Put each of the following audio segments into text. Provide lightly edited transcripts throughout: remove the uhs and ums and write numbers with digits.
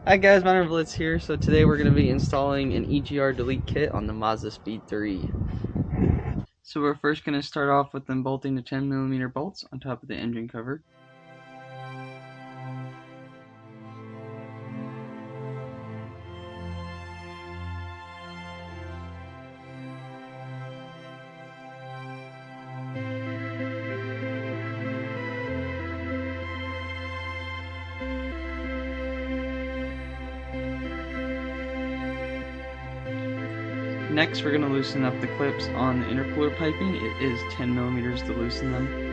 Hi guys, my name is Blitz here. So today we're going to be installing an EGR Delete kit on the MazdaSpeed 3. So we're first going to start off with them bolting the 10mm bolts on top of the engine cover. Next, we're going to loosen up the clips on the intercooler piping. It is 10mm to loosen them.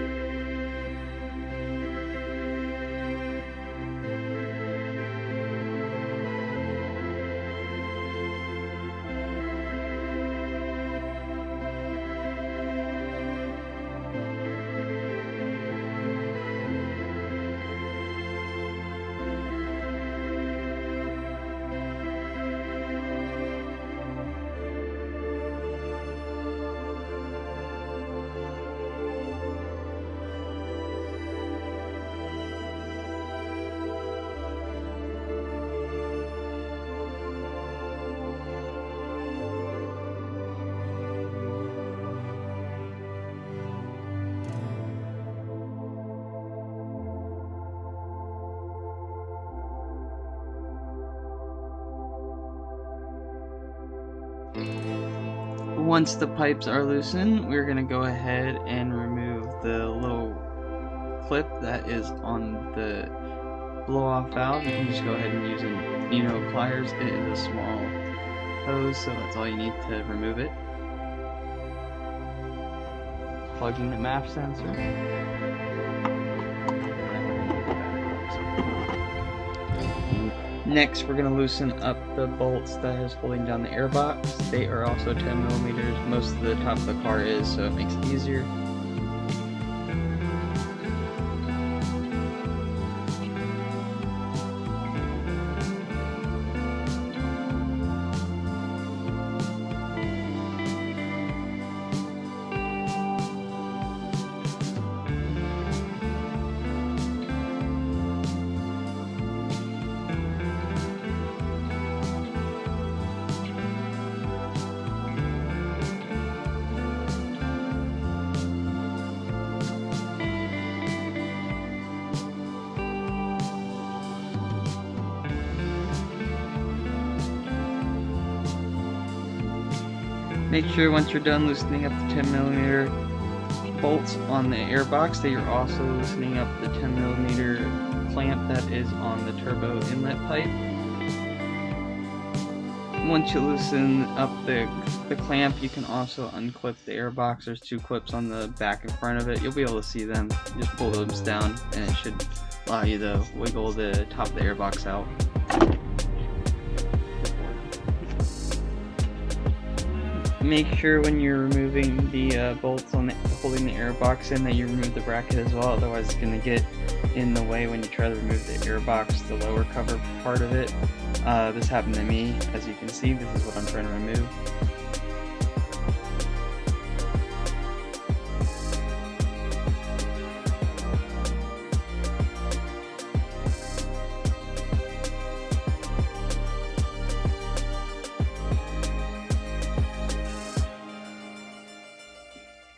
Once the pipes are loosened, we're going to go ahead and remove the little clip that is on the blow-off valve. You can just go ahead and use pliers. It is a small hose, so that's all you need to remove it. Plug in the MAF sensor. Next, we're going to loosen up the bolts that is holding down the airbox. They are also 10mm. Most of the top of the car is, so it makes it easier. Make sure once you're done loosening up the 10mm bolts on the airbox that you're also loosening up the 10mm clamp that is on the turbo inlet pipe. Once you loosen up the clamp, you can also unclip the airbox. There's two clips on the back and front of it. You'll be able to see them. Just pull those down and it should allow you to wiggle the top of the airbox out. Make sure when you're removing the bolts on holding the airbox in that you remove the bracket as well, otherwise it's going to get in the way when you try to remove the airbox, the lower cover part of it. This happened to me. As you can see, this is what I'm trying to remove.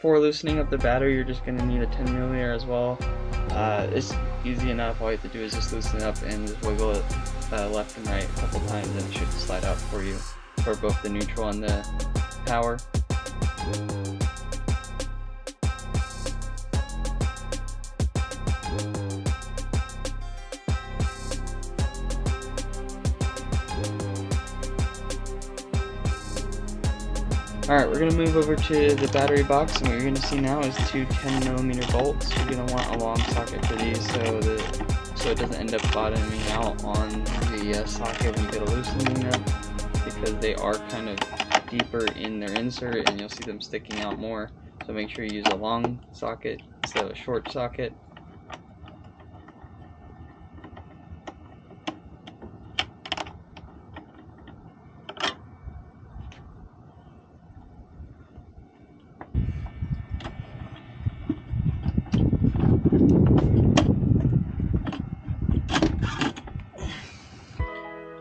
For loosening up the battery, you're just going to need a 10mm as well. It's easy enough. All you have to do is just loosen it up and just wiggle it left and right a couple times, and it should slide out for you for both the neutral and the power. Alright, we're going to move over to the battery box, and what you're going to see now is two 10mm bolts. You're going to want a long socket for these so it doesn't end up bottoming out on the socket when you get a loosening them, because they are kind of deeper in their insert and you'll see them sticking out more. So make sure you use a long socket instead of a short socket.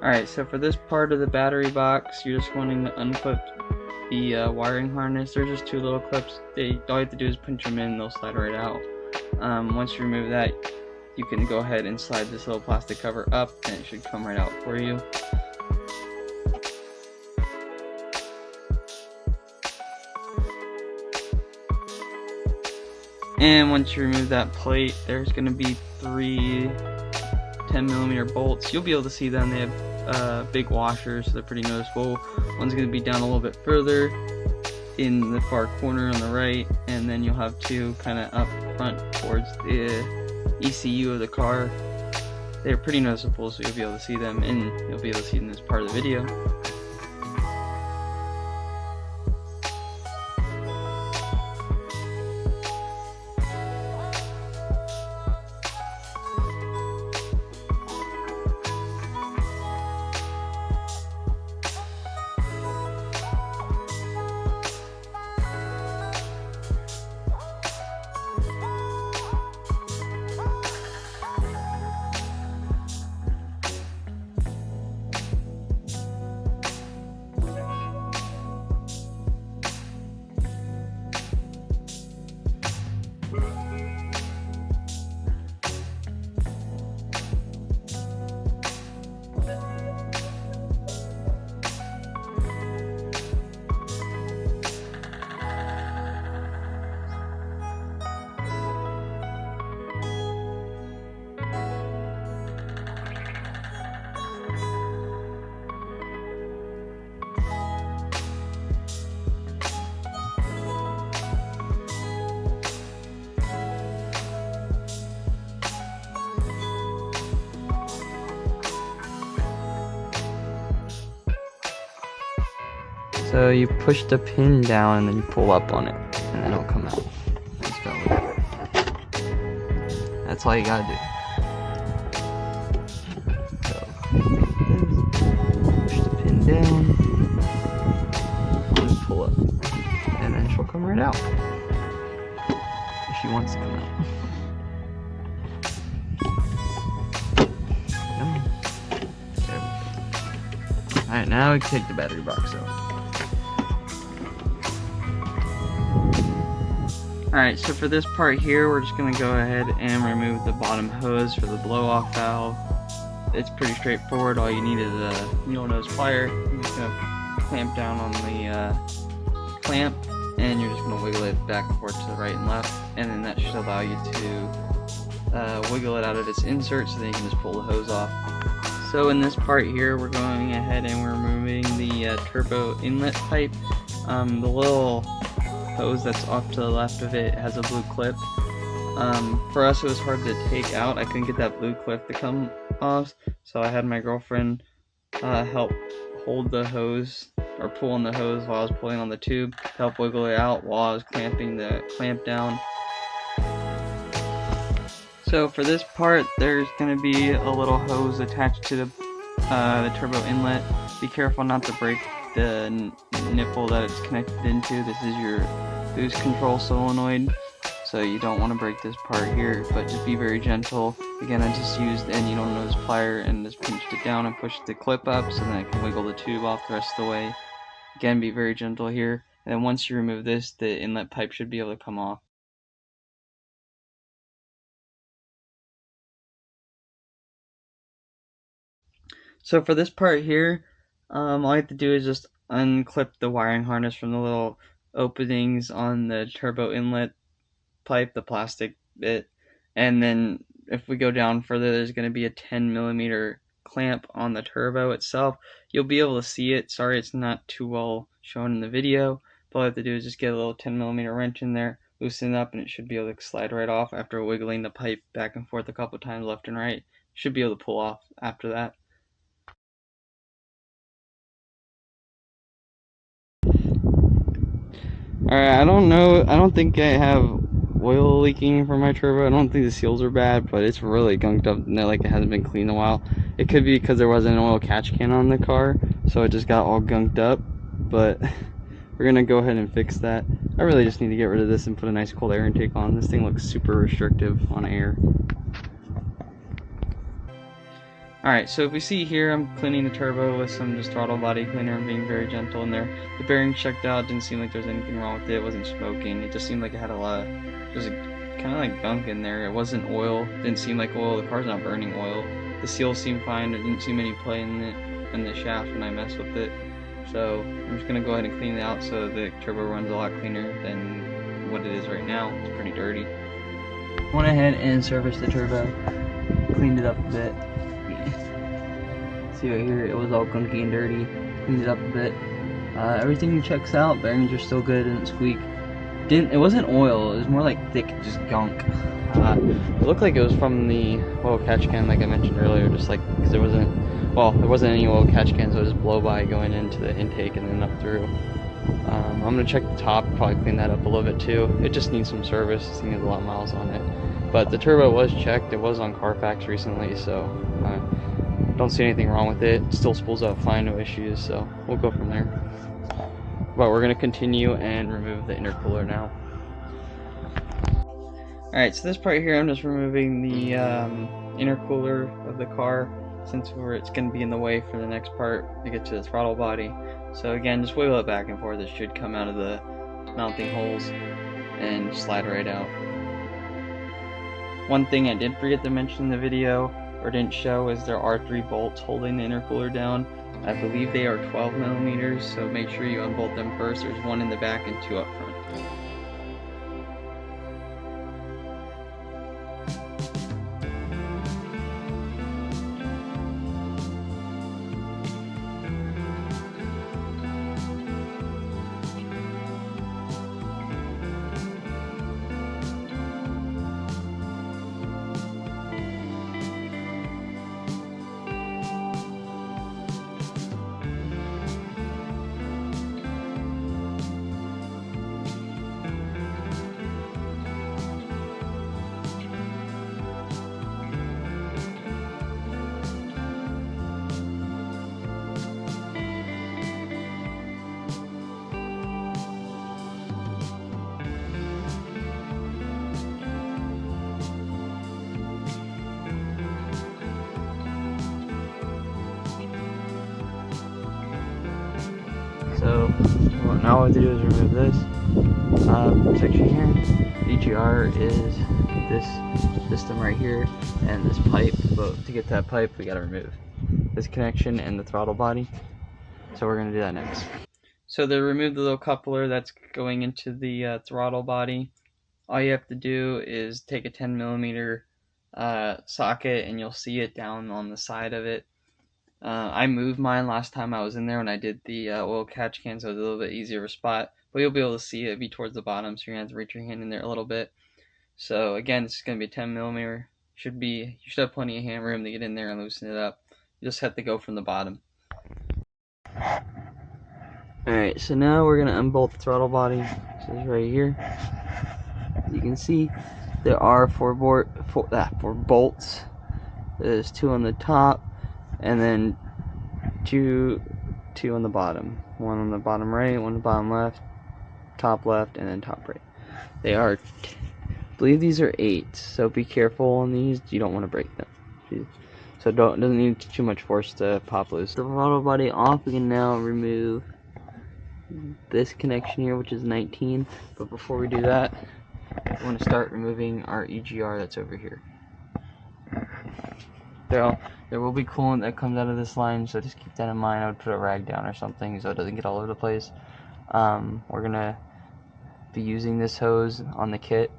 Alright, so for this part of the battery box, you're just wanting to unclip the wiring harness. They're just two little clips. All you have to do is pinch them in and they'll slide right out. Once you remove that, you can go ahead and slide this little plastic cover up and it should come right out for you. And once you remove that plate, there's going to be 3 10mm bolts. You'll be able to see them. They have big washers, so they're pretty noticeable. One's going to be down a little bit further in the far corner on the right, and then you'll have 2 kind of up front towards the ECU of the car. They're pretty noticeable, so you'll be able to see them, and you'll be able to see them in this part of the video. So you push the pin down and then you pull up on it, and then it'll come out. That's all you gotta do. So, push the pin down and pull up, and then she'll come right out if she wants to come out. Alright, now we can take the battery box out. Alright, so for this part here, we're just going to go ahead and remove the bottom hose for the blow-off valve. It's pretty straightforward. All you need is a needle nose plier. You're just going to clamp down on the clamp, and you're just going to wiggle it back and forth to the right and left, and then that should allow you to wiggle it out of its insert so then you can just pull the hose off. So in this part here, we're going ahead and we're removing the turbo inlet pipe. The little hose that's off to the left of it has a blue clip. For us, it was hard to take out. I couldn't get that blue clip to come off, so I had my girlfriend help hold the hose or pull on the hose while I was pulling on the tube, help wiggle it out while I was clamping the clamp down. So for this part, there's going to be a little hose attached to the turbo inlet. Be careful not to break the nipple that it's connected into. This is your boost control solenoid, so you don't want to break this part here, but just be very gentle. Again, I just used a needle nose plier and just pinched it down and pushed the clip up so then I can wiggle the tube off the rest of the way. Again, be very gentle here, and then once you remove this, the inlet pipe should be able to come off. So for this part here, all I have to do is just unclip the wiring harness from the little openings on the turbo inlet pipe, the plastic bit, and then if we go down further, there's going to be a 10mm clamp on the turbo itself. You'll be able to see it. Sorry it's not too well shown in the video, but all I have to do is just get a little 10mm wrench in there, loosen it up, and it should be able to slide right off after wiggling the pipe back and forth a couple times left and right. Should be able to pull off after that. Alright, I don't know, I don't think I have oil leaking from my turbo. I don't think the seals are bad, but it's really gunked up, like it hasn't been cleaned in a while. It could be because there wasn't an oil catch can on the car, so it just got all gunked up, but we're gonna go ahead and fix that. I really just need to get rid of this and put a nice cold air intake on. This thing looks super restrictive on air. Alright, so if we see here, I'm cleaning the turbo with some just throttle body cleaner. I'm being very gentle in there. The bearing checked out, didn't seem like there was anything wrong with it. It wasn't smoking. It just seemed like it had a lot of, there's kind of like gunk in there. It wasn't oil. Didn't seem like oil. The car's not burning oil. The seal seemed fine. There didn't seem any play in the shaft when I messed with it. So I'm just gonna go ahead and clean it out so the turbo runs a lot cleaner than what it is right now. It's pretty dirty. Went ahead and serviced the turbo, cleaned it up a bit. See right here, it was all gunky and dirty. Cleaned it up a bit. Everything checks out. Bearings are still good, didn't squeak. It wasn't oil. It was more like thick, just gunk. It looked like it was from the oil catch can, like I mentioned earlier. Just like because there wasn't any oil catch can, so it just blow by going into the intake and then up through. I'm gonna check the top, probably clean that up a little bit too. It just needs some service. This thing has a lot of miles on it. But the turbo was checked. It was on Carfax recently, so don't see anything wrong with it. It still spools out fine, no issues, so we'll go from there. But we're going to continue and remove the intercooler now. Alright, so this part here, I'm just removing the intercooler of the car since it's going to be in the way for the next part to get to the throttle body. So again, just wiggle it back and forth. It should come out of the mounting holes and slide right out. One thing I did forget to mention in the video, or didn't show, is there are 3 bolts holding the intercooler down. I believe they are 12 millimeters, so make sure you unbolt them first. There's 1 in the back and 2 up front. So now all we have to do is remove this section here. EGR is this system right here and this pipe, but to get that pipe we gotta remove this connection and the throttle body. So we're gonna do that next. So to remove the little coupler that's going into the throttle body, all you have to do is take a 10 millimeter socket and you'll see it down on the side of it. I moved mine last time I was in there when I did the oil catch can, so it was a little bit easier of a spot. But you'll be able to see it be towards the bottom, so you're going to have to reach your hand in there a little bit. So again, this is going to be a 10 millimeter. You should have plenty of hand room to get in there and loosen it up. You just have to go from the bottom. Alright, so now we're going to unbolt the throttle body. This is right here. As you can see, there are four bolts. There's 2 on the top, and then two on the bottom. 1 on the bottom right, 1 on the bottom left, and then top right. They are, I believe these are 8, so be careful on these. You don't want to break them. So it doesn't need too much force to pop loose. The throttle body off, we can now remove this connection here, which is 19. But before we do that, we want to start removing our EGR that's over here. There will be coolant that comes out of this line, so just keep that in mind. I would put a rag down or something so it doesn't get all over the place. We're gonna be using this hose on the kit,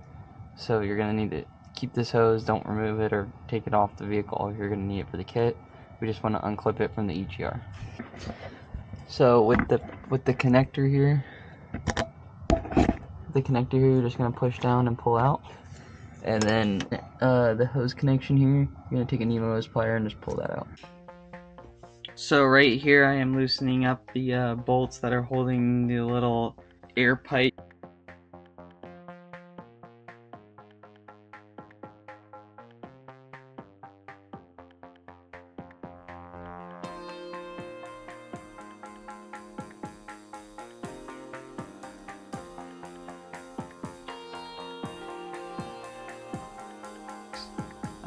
so you're gonna need to keep this hose. Don't remove it or take it off the vehicle if you're gonna need it for the kit. We just want to unclip it from the EGR. So with the connector here, you're just gonna push down and pull out. And then the hose connection here, you're going to take a Nemo hose plier and just pull that out. So right here I am loosening up the bolts that are holding the little air pipe.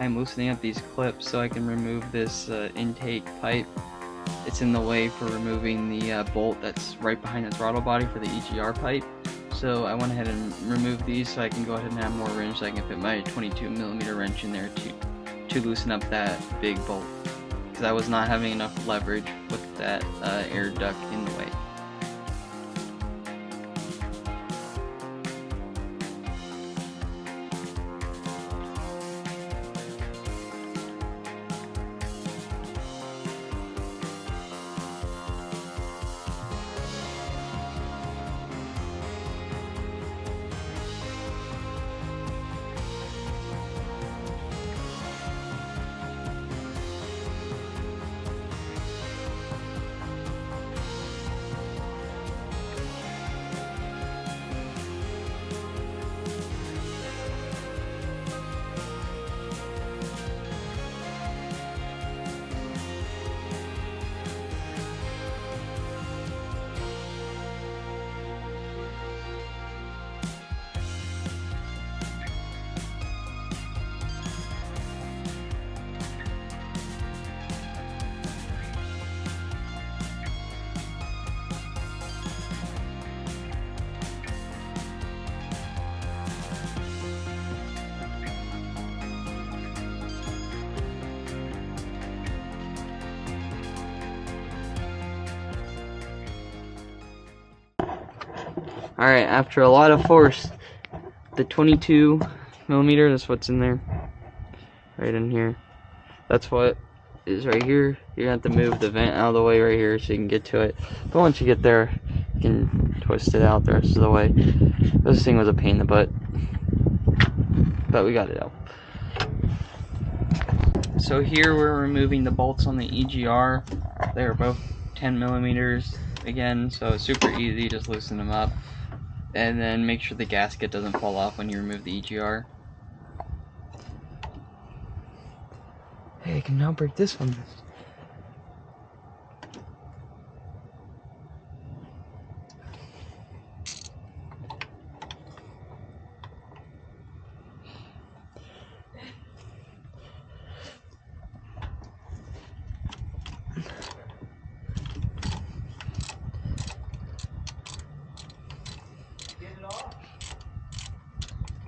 I'm loosening up these clips so I can remove this intake pipe. It's in the way for removing the bolt that's right behind the throttle body for the EGR pipe. So I went ahead and removed these so I can go ahead and have more wrench so I can fit my 22mm wrench in there to loosen up that big bolt. Because I was not having enough leverage with that air duct in the way. Alright, after a lot of force, the 22mm, that's what's in there, right in here, that's what is right here. You're going to have to move the vent out of the way right here so you can get to it. But once you get there, you can twist it out the rest of the way. This thing was a pain in the butt, but we got it out. So here we're removing the bolts on the EGR. They're both 10mm again, so it's super easy, just loosen them up. And then make sure the gasket doesn't fall off when you remove the EGR. Hey, I can now break this one.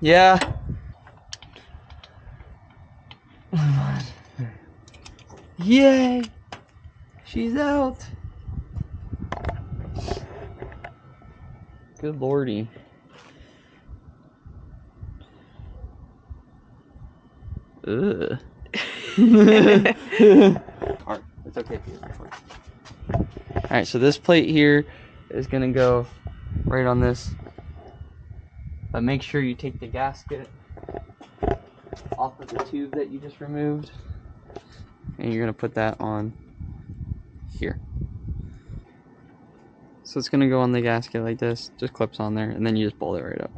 Yeah. Yay! She's out. Good lordy. Ugh. Alright, it's okay if you Alright, so this plate here is gonna go right on this. But make sure you take the gasket off of the tube that you just removed. And you're gonna put that on here. So it's gonna go on the gasket like this, just clips on there, and then you just bolt it right up.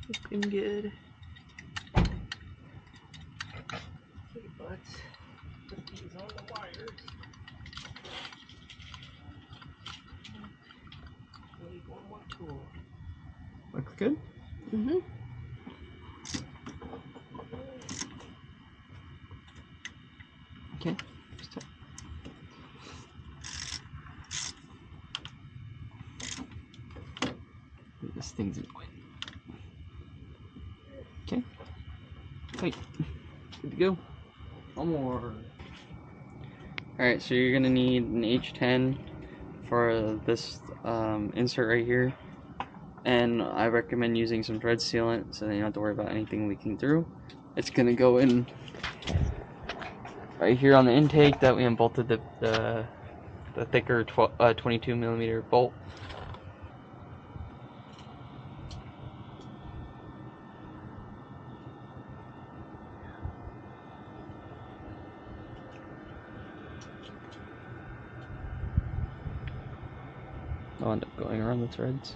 Looking good. Okay, let's put these on the wires. Need one more tool. Looks good? Mm-hmm. Okay. This thing's in the way. Okay. Wait. Good to go. One more. Alright, so you're gonna need an H10 for this insert right here. And I recommend using some thread sealant so that you don't have to worry about anything leaking through. It's gonna go in right here on the intake that we unbolted the thicker 22mm bolt. I'll end up going around the threads.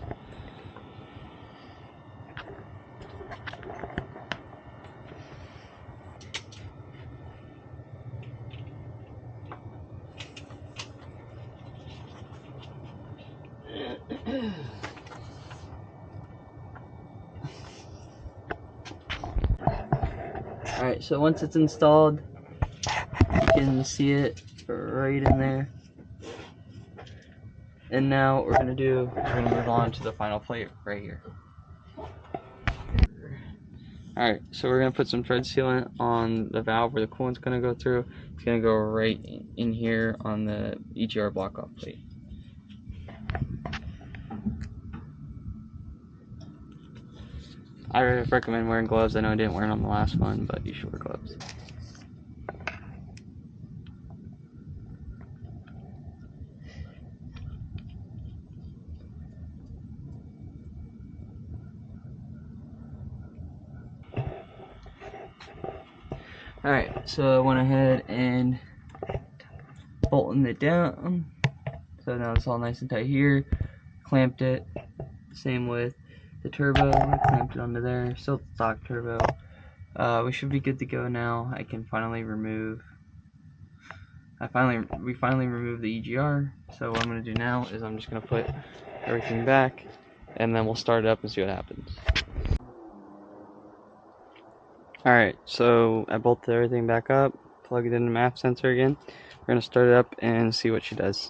Alright, so once it's installed, you can see it right in there. And now we're gonna move on to the final plate right here. Alright, so we're gonna put some thread sealant on the valve where the coolant's gonna go through. It's gonna go right in here on the EGR block off plate. I recommend wearing gloves. I know I didn't wear them on the last one, but you should wear gloves. Alright, so I went ahead and bolted it down. So now it's all nice and tight here. Clamped it. Same with the turbo. I clamped it onto there. Still stock turbo. We should be good to go now. I can finally remove. We finally removed the EGR. So what I'm gonna do now is I'm just gonna put everything back, and then we'll start it up and see what happens. Alright, so I bolted everything back up, plug it in the map sensor again. We're gonna start it up and see what she does.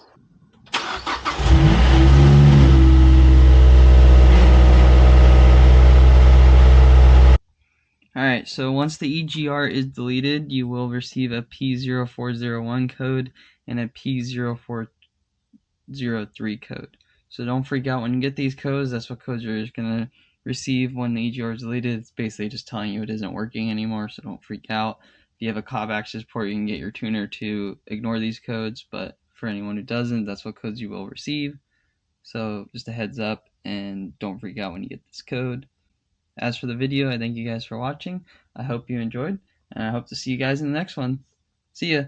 Alright, so once the EGR is deleted, you will receive a P0401 code and a P0403 code. So don't freak out when you get these codes. That's what codes you're going to receive when the EGR is deleted. It's basically just telling you it isn't working anymore, so don't freak out. If you have a COB access port, you can get your tuner to ignore these codes, but for anyone who doesn't, that's what codes you will receive. So just a heads up, and don't freak out when you get this code. As for the video, I thank you guys for watching. I hope you enjoyed, and I hope to see you guys in the next one. See ya!